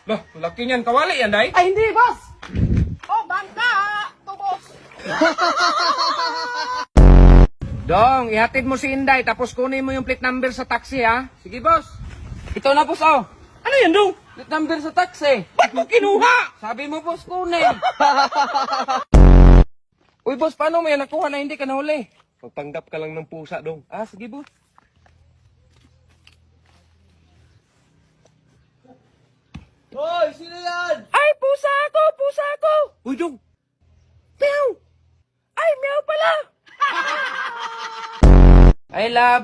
Bah, laki niyan. Kawali yan, day. Ay, hindi, boss! Oh, bangka! To, boss! Dong, ihatid mo si Inday, tapos kunin mo yung plate number sa taxi, ha? Sige, boss. Ito na, boss, oh. Ano yan, Dong? Plate number sa taxi. Ba't mo kinuha? Sabi mo, boss, kunin. Uy, boss, paano mo yan nakuha na hindi ka nahuli? Magpanggap ka lang ng pusa, Dong. Ah, sige, boss. Hoy, sino yan? Ay, pusa ako, pusa ako. Uy, Dong. Meow. Ay, meow pala.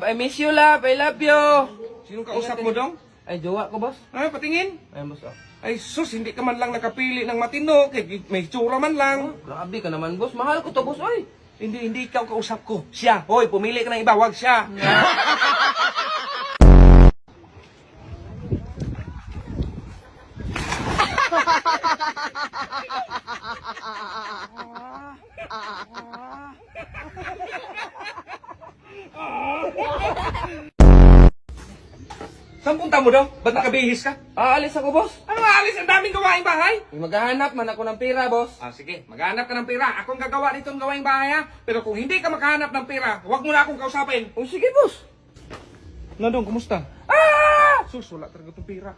I miss you, love. I love you. Sinong kausap mo, Dong? Ay, jowa ko, boss. Ay, patingin. Ay, boss, oh. Ay, sus, hindi ka man lang nakapili ng matino. Kay may tsura man lang. Grabe ka naman, boss. Mahal ko to, boss. Ay. Hindi ikaw kausap ko. Siya. Hoy, pumili ka ng iba. Wag siya. Saan punta mo, Dong? Ba't nakabihis ka? Aalis ako, boss. Ano aalis? Ang daming gawaing bahay. Maghahanap man ako ng pera, boss. Ah, sige. Maghanap ka ng pera. Akong gagawa nitong gawaing bahay, ha? Pero kung hindi ka makahanap ng pera, huwag mo na akong kausapin. Oh, sige, boss. Nandong, kumusta? Ah! Sus, wala talaga itong pera.